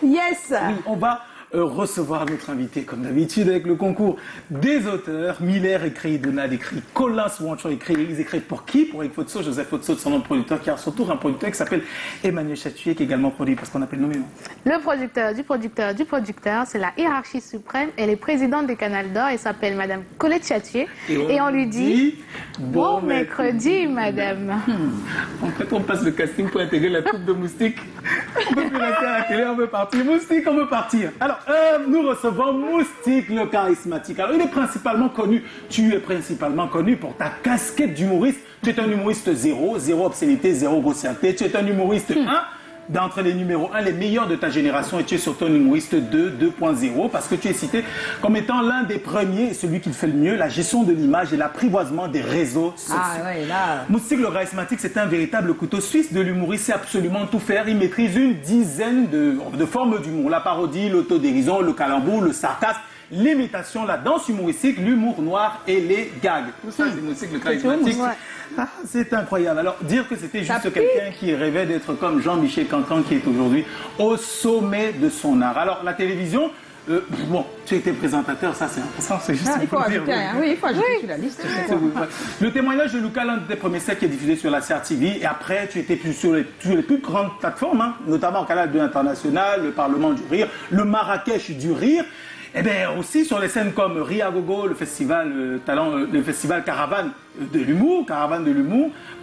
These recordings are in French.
Yes. Oui, on va recevoir notre invité, comme d'habitude, avec le concours des auteurs. Miller écrit, Donald écrit, Colin Souanchon écrit. Ils écrivent pour qui? Pour Eric Fotso, Joseph Fotso, son nom de producteur, qui a son tour un producteur qui s'appelle Emmanuel Chatuier, qui est également produit parce qu'on appelle nommé. Le producteur du producteur du producteur, c'est la hiérarchie suprême. Elle est présidente du Canal d'Or. Elle s'appelle Madame Colette Chatuier. Et on lui dit bon mercredi, madame. En fait, on passe le casting pour intégrer la troupe de Moustique. On peut plus rester à la télé, on veut partir. Moustique, on veut partir. Alors, nous recevons Moustique, le charismatique. Alors, il est principalement connu, tu es principalement connu pour ta casquette d'humoriste. Tu es un humoriste zéro obscénité, zéro grossièreté. Tu es un humoriste 1. D'entre les numéros 1, les meilleurs de ta génération, et tu es surtout un humoriste 2.0, parce que tu es cité comme étant l'un des premiers, celui qui fait le mieux, la gestion de l'image et l'apprivoisement des réseaux sociaux. Ah ouais, là. Moustique le charismatique, c'est un véritable couteau suisse de l'humoriste, c'est absolument tout faire. Il maîtrise une dizaine de formes d'humour, la parodie, l'autodérision, le calembour, le sarcasme, l'imitation, la danse humoristique, l'humour noir et les gags. Tout ça, c'est Moustique le charismatique. Ah, c'est incroyable. Alors, dire que c'était juste quelqu'un qui rêvait d'être comme Jean-Michel Cancan, qui est aujourd'hui au sommet de son art. Alors, la télévision, bon, tu étais présentateur, ça c'est important, c'est juste il faut ajouter, oui, il faut ajouter sur la liste. Le témoignage de Lucas, l'un des premiers sets qui est diffusé sur la CRTV, et après, tu étais plus sur les plus grandes plateformes, notamment Canal 2 International, le Parlement du Rire, le Marrakech du Rire. Et bien aussi sur les scènes comme Ria Gogo, le festival le festival Caravane de l'humour,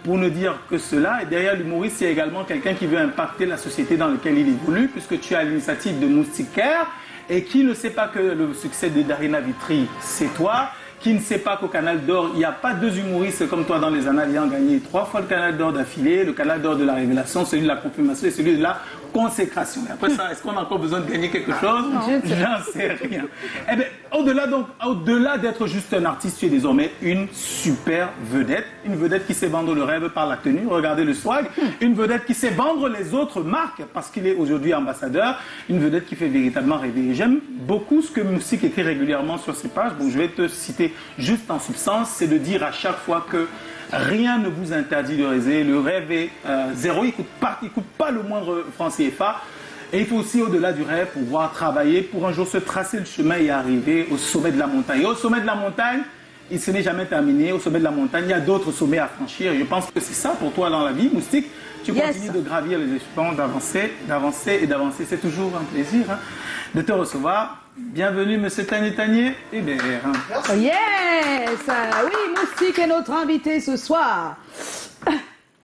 pour ne dire que cela. Et derrière l'humoriste, il y a également quelqu'un qui veut impacter la société dans laquelle il évolue, puisque tu as l'initiative de Moustiquaire, et qui ne sait pas que le succès de Darina Vitry, c'est toi, qui ne sait pas qu'au Canal d'Or, il n'y a pas deux humoristes comme toi dans les annales ayant gagné 3 fois le Canal d'Or d'affilée, le Canal d'Or de la révélation, celui de la confirmation et celui de la consécration. Et après ça, est-ce qu'on a encore besoin de gagner quelque chose? J'en sais rien. Eh bien, au-delà d'être juste un artiste, tu es désormais une super vedette. Une vedette qui sait vendre le rêve par la tenue, regardez le swag. Une vedette qui sait vendre les autres marques parce qu'il est aujourd'hui ambassadeur. Une vedette qui fait véritablement rêver. J'aime beaucoup ce que Moustique écrit régulièrement sur ses pages. Bon, je vais te citer juste en substance, c'est de dire à chaque fois que rien ne vous interdit de rêver. Le rêve est zéro, il ne coûte pas le moindre franc CFA. Et il faut aussi, au-delà du rêve, pouvoir travailler pour un jour se tracer le chemin et arriver au sommet de la montagne. Et au sommet de la montagne, il ne n'est jamais terminé. Au sommet de la montagne, il y a d'autres sommets à franchir. Et je pense que c'est ça pour toi dans la vie, Moustique. Tu continues de gravir les échelons, d'avancer. C'est toujours un plaisir de te recevoir. Bienvenue, monsieur Tanier Hébert. Yes! Oui, Moustique est notre invité ce soir.